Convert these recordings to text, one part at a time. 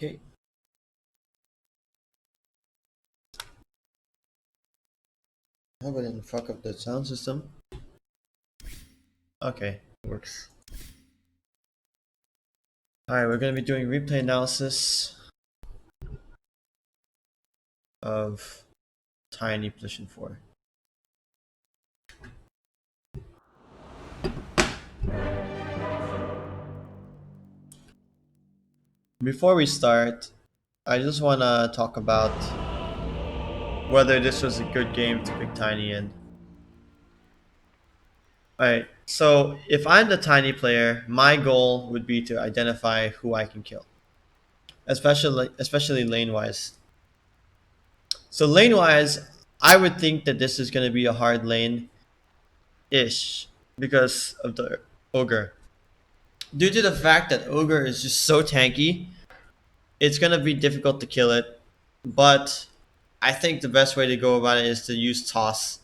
Okay. How about I didn't fuck up the sound system? Okay, works. Alright, we're gonna be doing replay analysis of Tiny Position 4. Before we start, I just wanna talk about whether this was a good game to pick Tiny in. Alright, so if I'm the Tiny player, my goal would be to identify who I can kill. Especially lane wise. So lane wise, I would think that this is gonna be a hard lane ish because of the ogre. Due to the fact that ogre is just so tanky, it's gonna be difficult to kill it. But I think the best way to go about it is to use toss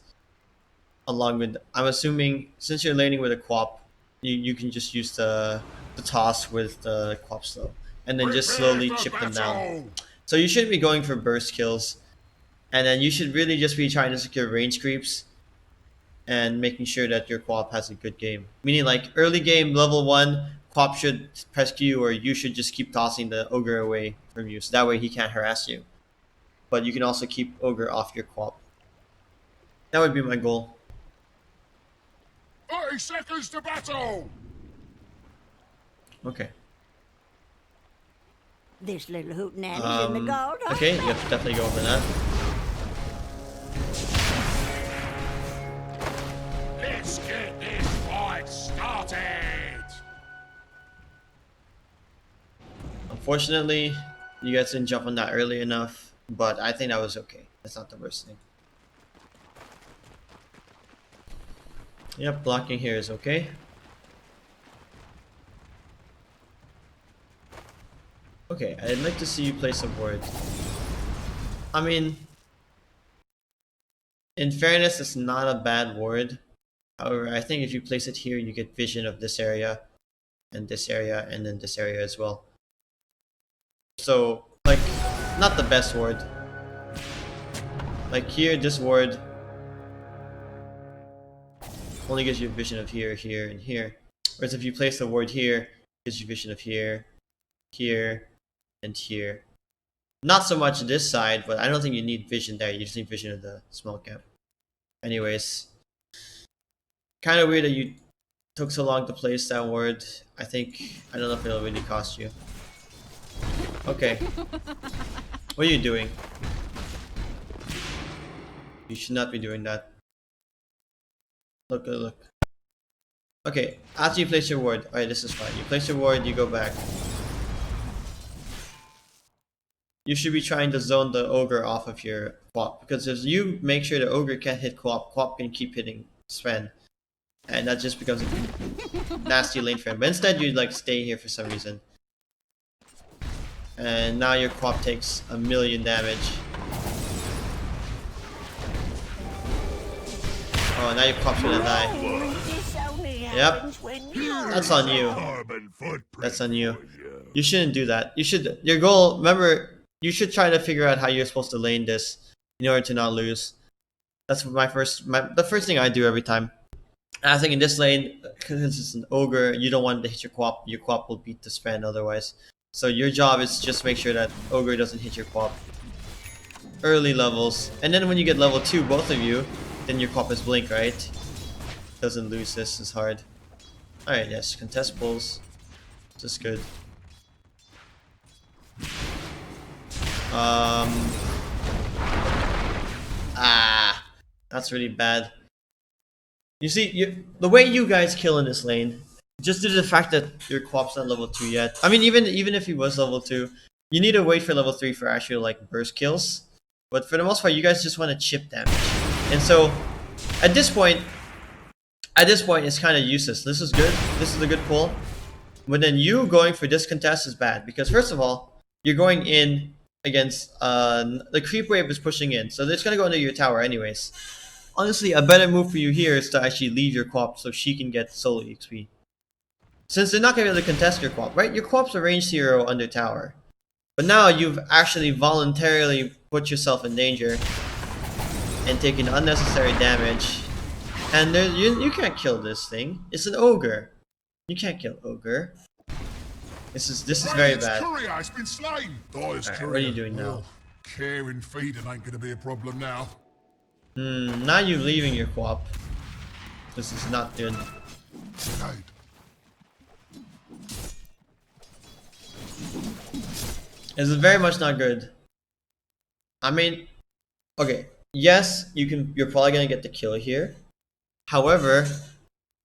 along with. I'm assuming since you're laning with a quap, you can just use the toss with the quap slow, and then just slowly chip them down. So you shouldn't be going for burst kills, and then you should really just be trying to secure range creeps and making sure that your co-op has a good game. Meaning like early game, level 1, co-op should press Q or you should just keep tossing the ogre away from you. So that way he can't harass you. But you can also keep ogre off your co-op. That would be my goal. 30 seconds to battle! Okay. This little hootenanny's in the gold. Okay, you have to definitely go for that. Let's get this fight started! Unfortunately, you guys didn't jump on that early enough, but I think that was okay. That's not the worst thing. Yep, blocking here is okay. Okay, I'd like to see you place a ward. I mean, in fairness, it's not a bad ward. However, I think if you place it here, you get vision of this area, and then this area as well. So, like, not the best ward. Like here, this ward only gives you vision of here, here, and here. Whereas if you place the ward here, it gives you vision of here, here, and here. Not so much this side, but I don't think you need vision there. You just need vision of the small gap. Anyways, kind of weird that you took so long to place that word. I don't know if it'll really cost you. Okay. What are you doing? You should not be doing that. Look. Okay, after you place your ward, alright, this is fine. You place your ward, you go back. You should be trying to zone the ogre off of your quap, because if you make sure the ogre can't hit quap, quap can keep hitting Sven. And that just becomes a nasty lane for him. But instead you like stay here for some reason. And now your quap takes 1,000,000 damage. Oh, now your quap's gonna die. Yep. That's on you. That's on you. You shouldn't do that. Your goal, remember, you should try to figure out how you're supposed to lane this in order to not lose. That's the first thing I do every time. And I think in this lane, because it's an ogre, you don't want to hit your quap. Your quap will beat the span otherwise. So your job is just make sure that ogre doesn't hit your quap. Early levels. And then when you get level 2, both of you, then your quap is blink, right? Doesn't lose this as hard. Alright, yes, contest pulls. This is good. That's really bad. You see, the way you guys kill in this lane, just due to the fact that your quap's not level 2 yet. I mean, even if he was level 2, you need to wait for level 3 for actual like burst kills. But for the most part, you guys just want to chip damage. And so, at this point, it's kind of useless. This is good. This is a good pull. But then you going for this contest is bad. Because first of all, you're going in against... the creep wave is pushing in. So it's going to go into your tower anyways. Honestly, a better move for you here is to actually leave your quap so she can get solo XP. Since they're not going to be able to contest your quap, right? Your quap's a range 0 under tower. But now you've actually voluntarily put yourself in danger and taken unnecessary damage. And you can't kill this thing. It's an ogre. You can't kill ogre. This is very Radiant's bad. courier has been slain. Dire's Alright, courier. what are you doing now? Well, caring feeding ain't gonna be a problem now. Now you're leaving your co-op. This is not good. Grenade. This is very much not good. I mean, okay, yes, you're probably gonna get the kill here. However,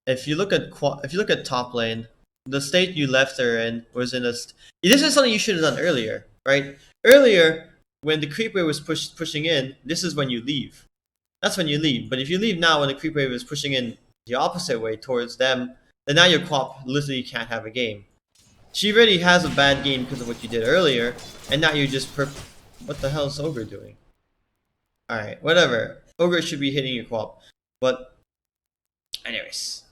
if you look at top lane, the state you left her in was in this is something you should have done earlier, right? Earlier, when the creep wave was pushing in, this is when you leave. That's when you leave. But if you leave now when the creep wave is pushing in the opposite way towards them, then now your co-op literally can't have a game. She already has a bad game because of what you did earlier, and now you're just what the hell is Ogre doing? Alright, whatever. Ogre should be hitting your co-op. But anyways.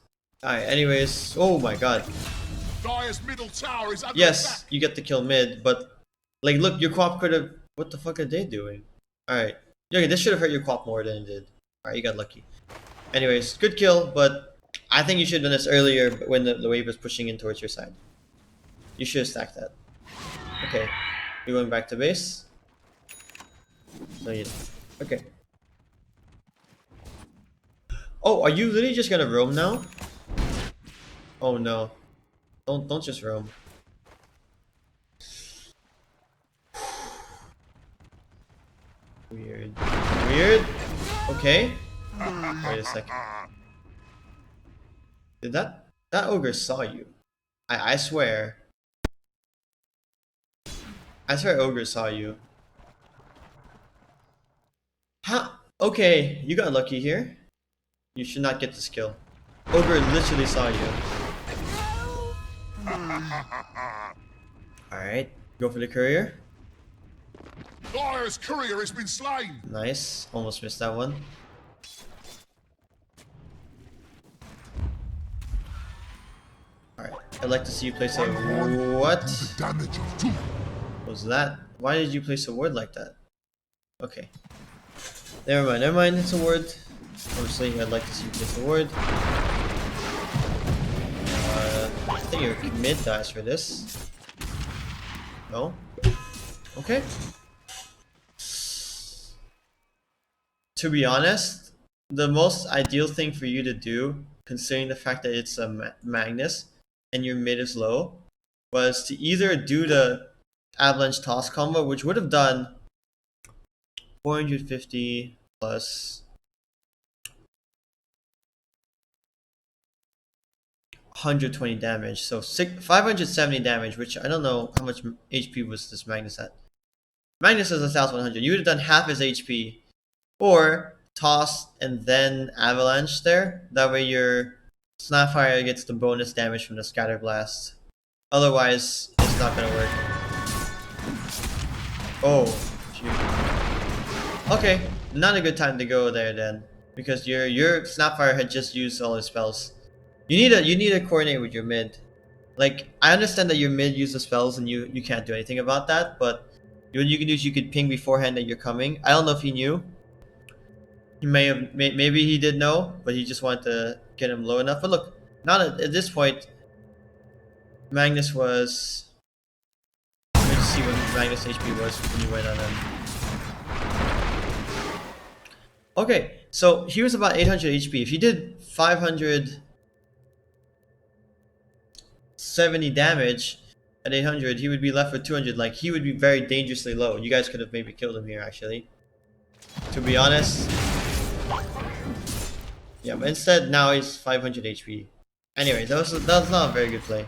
Alright, anyways. Oh my god. Dire's middle tower is under Yes, attack. you get the kill mid, but like look, your co-op could have what the fuck are they doing? Alright. Okay, this should have hurt your co-op more than it did. Alright, you got lucky. Anyways, good kill, but I think you should have done this earlier when the wave was pushing in towards your side. You should have stacked that. Okay. You're going back to base? No, you don't. Okay. Oh, are you literally just gonna roam now? Oh no. Don't just roam. Weird. Weird? Okay. Wait a second. Did that ogre saw you? I swear. I swear ogre saw you. How? Okay, you got lucky here. You should not get this kill. Ogre literally saw you. Alright, go for the courier. Dire's courier has been slain. Nice, almost missed that one. Alright, I'd like to see you place a what? The damage of two. What was that? Why did you place a word like that? Okay. Never mind, it's a word. Obviously, I'd like to see you place a word. I think your mid dies for this. No? Okay. To be honest, the most ideal thing for you to do, considering the fact that it's a Magnus and your mid is low, was to either do the Avalanche Toss combo, which would have done 450 plus 120 damage, so 570 damage, which I don't know how much HP was this Magnus at. Magnus is 1100. You would have done half his HP, or toss and then avalanche there. That way your Snapfire gets the bonus damage from the Scatter Blast. Otherwise, it's not gonna work. Oh, shoot. Okay, not a good time to go there then, because your Snapfire had just used all his spells. You need to coordinate with your mid. Like, I understand that your mid uses spells and you can't do anything about that, but what you can do is you could ping beforehand that you're coming. I don't know if he knew. He maybe he did know, but he just wanted to get him low enough. But look, not at this point. Magnus was. Let me see what Magnus HP was when you went on him. Okay, so he was about 800 HP. If he did 570 damage at 800, he would be left with 200. Like, he would be very dangerously low. You guys could have maybe killed him here, actually. To be honest. Yeah, but instead, now he's 500 HP. Anyway, that was not a very good play.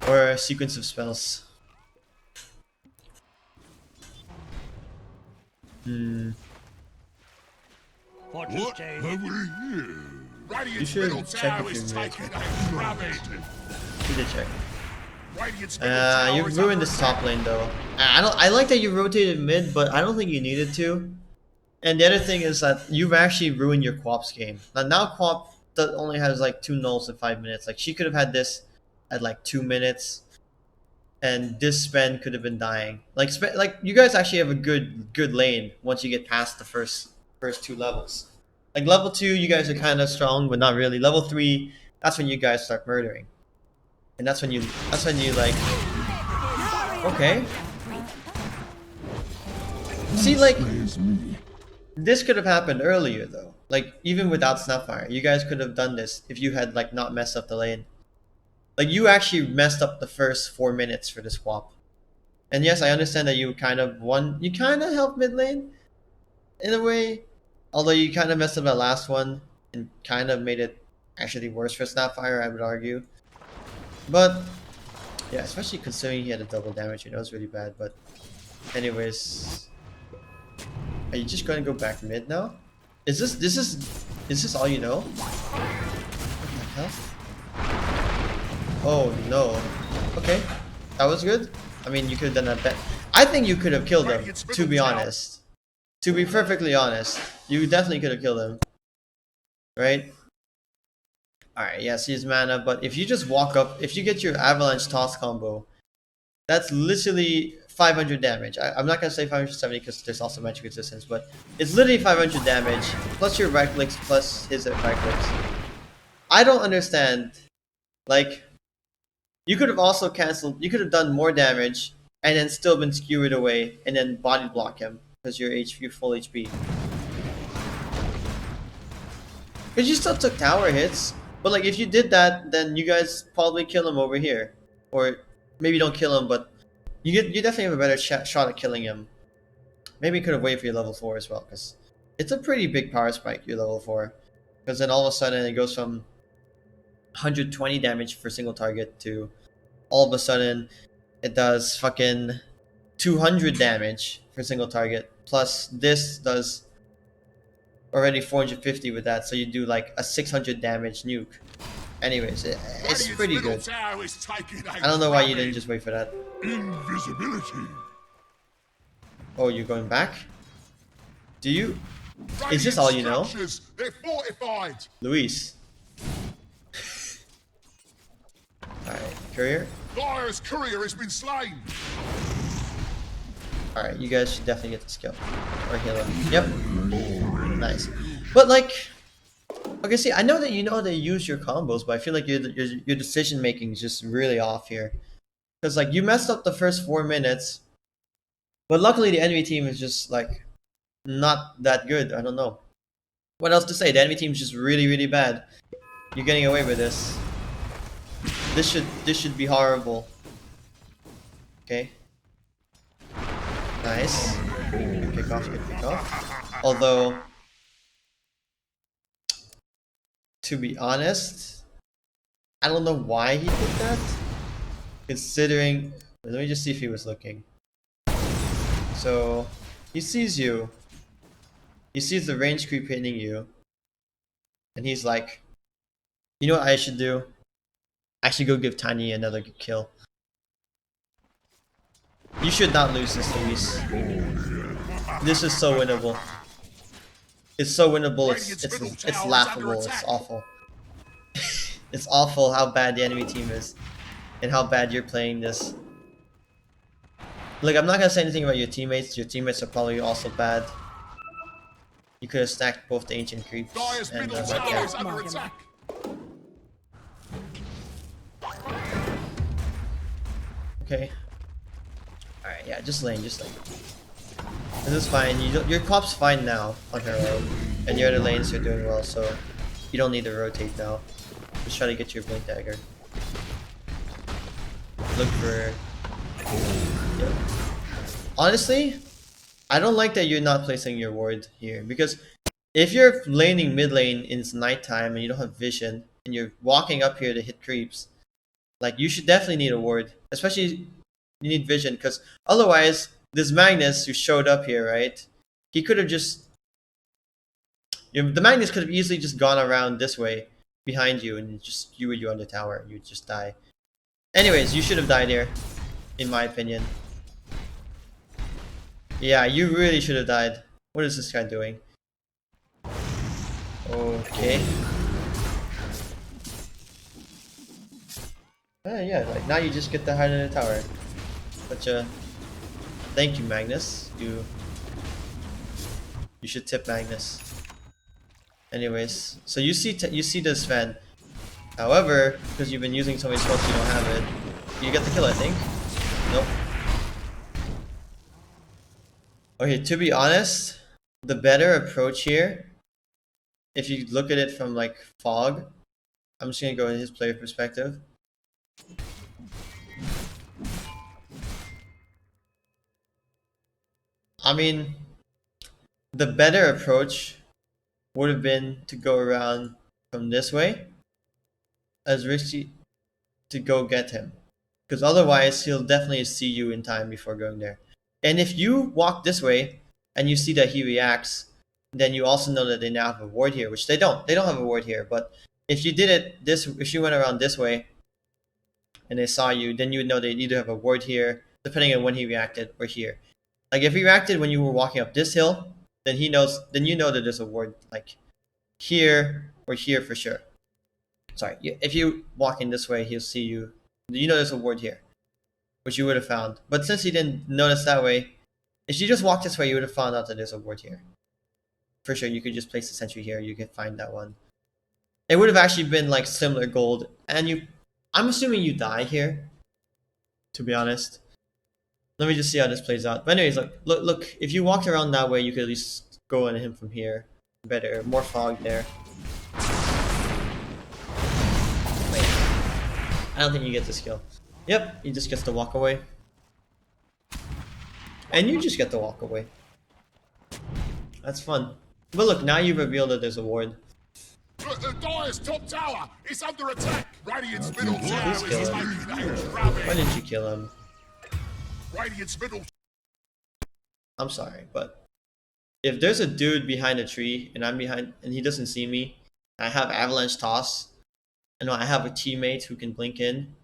Or a sequence of spells. What have we here? Radiant's should middle check tower if is you made taking a rabbit. You did check. Radiant's middle tower You is ruined under this top lane though. I like that you rotated mid, but I don't think you needed to. And the other thing is that you've actually ruined your Quap's game. Now Quap only has like 2 nulls in 5 minutes. Like, she could have had this at like 2 minutes. and this spend could have been dying. Like you guys actually have a good lane once you get past the first two levels. Like level 2, you guys are kind of strong, but not really. Level 3, that's when you guys start murdering, and that's when you like. Okay, see, like this could have happened earlier though. Like even without Snapfire, you guys could have done this if you had like not messed up the lane. Like you actually messed up the first 4 minutes for the swap. And yes, I understand that you kind of won. You kind of helped mid lane in a way, although you kind of messed up that last one and kind of made it actually worse for Snapfire, I would argue. But yeah, especially considering he had a double damage, you know, it's really bad. But anyways, are you just gonna go back mid now? Is this all you know? What the hell? Oh no. Okay, that was good. I mean, you could have done that better. I think you could have killed him, to be honest. To be perfectly honest, you definitely could have killed him. Right? Alright, yes, he's mana, but if you just walk up, if you get your avalanche toss combo, that's literally 500 damage. I'm not gonna say 570 because there's also magic resistance, but it's literally 500 damage, plus your right clicks, plus his right clicks. I don't understand. Like, you could have also canceled, you could have done more damage, and then still been skewered away, and then body block him, because you're full HP. Because you still took tower hits, but like if you did that, then you guys probably kill him over here, or maybe don't kill him, but you definitely have a better shot at killing him. Maybe you could have waited for your level 4 as well, because it's a pretty big power spike. Your level 4, because then all of a sudden it goes from 120 damage for single target to all of a sudden it does fucking 200 damage for single target. Plus this does already 450 with that, so you do like a 600 damage nuke. Anyways, it's pretty good. I don't know why you didn't just wait for that. Invisibility. Oh, you're going back? Do you? Is this all you know? They're fortified. Luis. Alright, courier. Dire's courier has been slain. Alright, you guys should definitely get this kill. Or healer. Yep. Nice. But like, okay, see, I know that you know how to use your combos, but I feel like your decision making is just really off here. Because like you messed up the first 4 minutes, but luckily the enemy team is just like not that good. I don't know what else to say. The enemy team is just really bad. You're getting away with this. This should be horrible. Okay. Nice. Good kick off. Good kick off. Although, to be honest, I don't know why he did that. Considering, let me just see if he was looking. So, he sees you. He sees the range creep hitting you. And he's like, you know what I should do? I should go give Tiny another kill. You should not lose this, Luis. This is so winnable. It's so winnable, it's laughable, it's awful. It's awful how bad the enemy team is. And how bad you're playing this. Look, I'm not gonna say anything about your teammates. Your teammates are probably also bad. You could have stacked both the ancient creeps and the red cap. Under attack. Okay. Alright, yeah, just lane. This is fine. Your cop's fine now on her own. And your other lanes are doing well, so you don't need to rotate now. Just try to get your blink dagger. Look for... Yep. Honestly, I don't like that you're not placing your ward here, because if you're laning mid lane and it's nighttime and you don't have vision and you're walking up here to hit creeps, like you should definitely need a ward. Especially you need vision, because otherwise this Magnus who showed up here, right? He could have just... the Magnus could have easily just gone around this way behind you and just skewered you on the tower. You'd just die. Anyways, you should have died here, in my opinion. Yeah, you really should have died. What is this guy doing? Okay. Yeah, like now you just get the height of the tower. Such a thank you, Magnus. You should tip Magnus. Anyways, so you see this Sven. However, because you've been using so many smokes, you don't have it. You get the kill, I think. Nope. Okay, to be honest, the better approach here, if you look at it from like fog, I'm just gonna go in his player perspective. I mean, the better approach would have been to go around from this way as risky to go get him. Because otherwise, he'll definitely see you in time before going there. And if you walk this way and you see that he reacts, then you also know that they now have a ward here, which they don't. They don't have a ward here. But if you did it this, if you went around this way and they saw you, then you would know they either have a ward here, depending on when he reacted, or here. Like if he reacted when you were walking up this hill, then he knows. Then you know that there's a ward like here or here for sure. Sorry, if you walk in this way, he'll see you. You know there's a ward here, which you would have found. But since you didn't notice that way, if you just walked this way, you would have found out that there's a ward here. For sure, you could just place the sentry here. You could find that one. It would have actually been like similar gold, and you. I'm assuming you die here. To be honest, let me just see how this plays out. But anyways, look. If you walked around that way, you could at least go on him from here. Better, more fog there. Wait, I don't think you get this kill. Yep, he just gets to walk away. And you just get to walk away. That's fun. But look, now you've revealed that there's a ward. The Dire's top tower is under attack. Radiant's middle tower Please kill is him. taking a Why drubbing. didn't you kill him? Radiant's middle. I'm sorry, but if there's a dude behind a tree and I'm behind and he doesn't see me, I have avalanche toss, and I have a teammate who can blink in,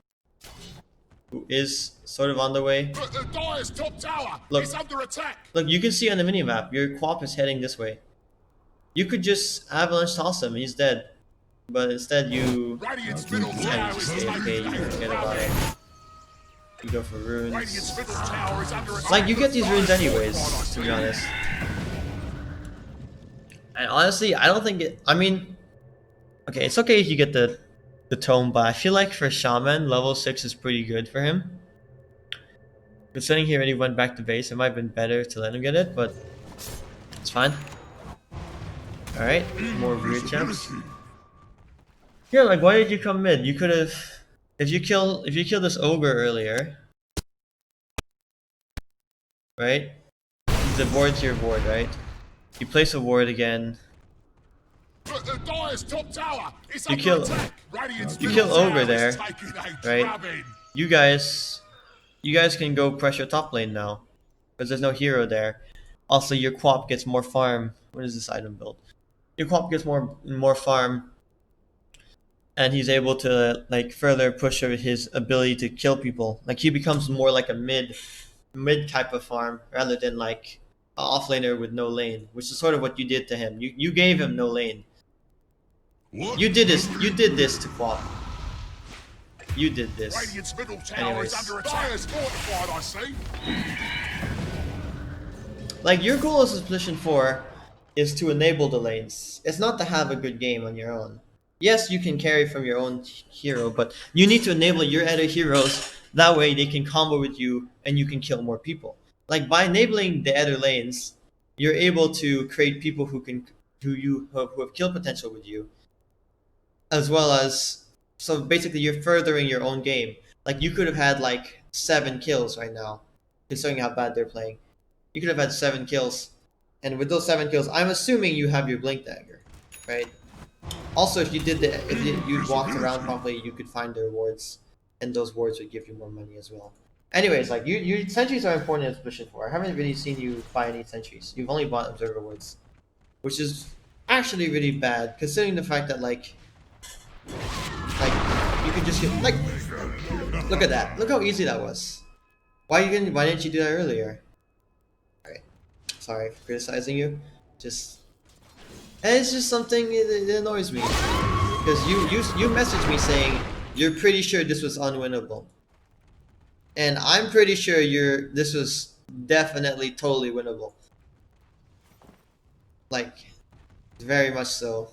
who is sort of on the way. The Dire's top tower Look. is under attack. Look, you can see on the minimap, your Quap is heading this way. You could just avalanche toss him, he's dead. But instead you Radiant's middle kind tower of is just AFK, taking you a forget about it. drubbing. You go for runes. Radiant's middle tower is under attack. Like, you get these runes Dire's anyways, fortified, I to be see. honest. And honestly, I don't think it... I mean... Okay, it's okay if you get the tome, but I feel like for Shaman, level 6 is pretty good for him. Considering he already went back to base, it might have been better to let him get it, but... It's fine. Alright, more weird champs. Yeah, like, why did you come mid? You could have... If you kill this ogre earlier... Right? The ward's your ward, right? You place a ward again. The Dire's top tower is You under kill- attack. Radiant's you middle kill Ogre tower there, is taking a right? drubbing. You guys can go pressure top lane now, because there's no hero there. Also, your Quap gets more farm. What is this item build? Your Quap gets more farm, and he's able to like further push his ability to kill people. Like he becomes more like a mid type of farm rather than like an offlaner with no lane, which is sort of what you did to him. You gave him no lane. What? You did this to Quap. You did this. Radiant's middle tower Anyways. is under attack. Dire's fortified, I see. Like, your goal as a position 4 is to enable the lanes. It's not to have a good game on your own. Yes, you can carry from your own hero, but you need to enable your other heroes. That way they can combo with you and you can kill more people. Like, by enabling the other lanes, you're able to create people who have kill potential with you. As well as, so basically you're furthering your own game. Like, you could have had like 7 kills right now, considering how bad they're playing. You could have had 7 kills, and with those 7 kills, I'm assuming you have your blink dagger, right? Also, if you walked around properly, you could find the rewards, and those rewards would give you more money as well. Anyways, like you sentries are important in position 4. I haven't really seen you buy any sentries. You've only bought observer rewards, which is actually really bad, considering the fact that like you could just get like, look at that, look how easy that was. Why didn't you do that earlier? Sorry for criticizing you. And it's just something that annoys me. Because you messaged me saying you're pretty sure this was unwinnable. and I'm pretty sure this was definitely totally winnable. Like, very much so.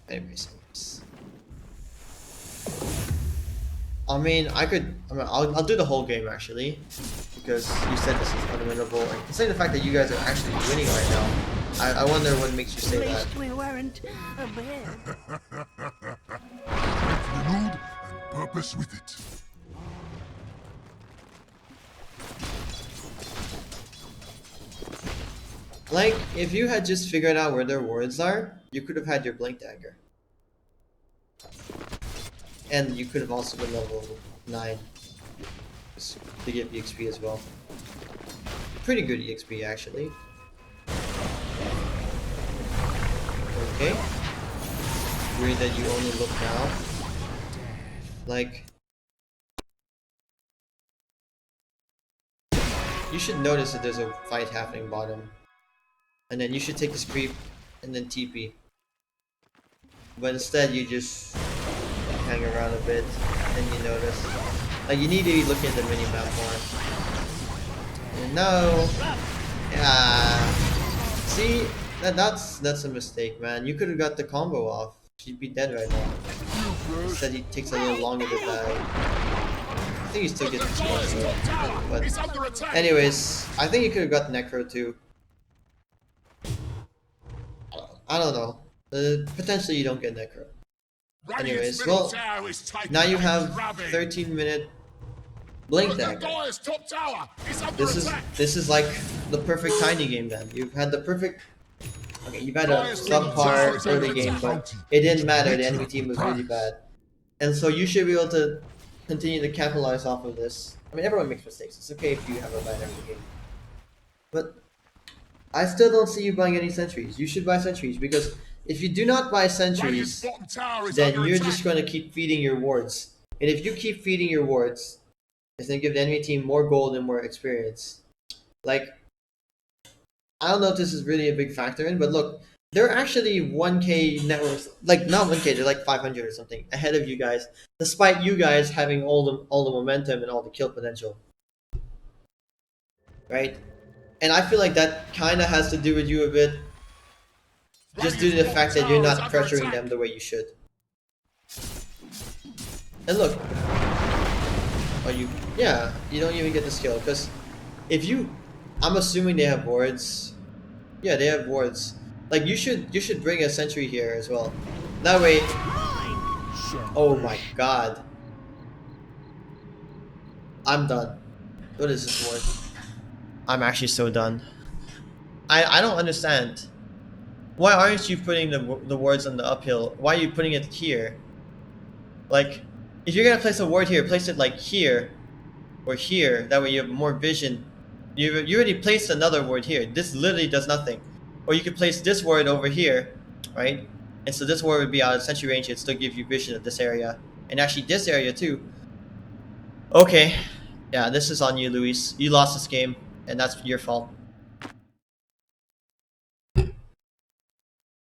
Anyways. I mean, I'll do the whole game actually, because you said this is unwinnable, and considering the fact that you guys are actually winning right now, I wonder what makes you say At that. least we weren't a bed. Renewed and purpose with it. Like, if you had just figured out where their wards are, you could have had your blink dagger, and you could have also been level 9 to get EXP as well. Pretty good EXP actually. Okay. Weird that you only look now. Like, you should notice that there's a fight happening bottom. And then you should take this creep and then TP. But instead you just hang around a bit and you notice. Like, you need to be looking at the minimap more. And no. Yeah. See? That's a mistake, man. You could have got the combo off. She'd be dead right now. Instead he takes a little longer to die. I think he still gets the combo. But anyways, I think you could have got Necro too. I don't know. Potentially you don't get Necro. Anyways, well, now you have 13-minute blink dagger. This is like the perfect tiny game then. You've had the perfect. Okay, you've had a subpar early game, but it didn't matter. The enemy team was really bad, and so you should be able to continue to capitalize off of this. I mean, everyone makes mistakes. It's okay if you have a bad early game, but I still don't see you buying any sentries. You should buy sentries, because if you do not buy sentries, then you're just going to keep feeding your wards. And if you keep feeding your wards, it's going to give the enemy team more gold and more experience. Like, I don't know if this is really a big factor in, but look, they're actually 1k networks, like not 1k, they're like 500 or something ahead of you guys, despite you guys having all the momentum and all the kill potential. Right? And I feel like that kind of has to do with you a bit, just due to the fact that you're not pressuring them the way you should. And look, you don't even get the skill, because if you, I'm assuming they have wards. Yeah, they have wards. Like, you should bring a sentry here as well. That way. Oh my god. I'm done. What is this ward? I'm actually so done. I don't understand. Why aren't you putting the wards on the uphill? Why are you putting it here? Like, if you're gonna place a ward here, place it like here or here. That way you have more vision. You already placed another ward here. This literally does nothing. Or you could place this ward over here, right? And so this ward would be out of sentry range. It'd still give you vision of this area, and actually this area too. Okay, yeah, this is on you, Luis. You lost this game, and that's your fault.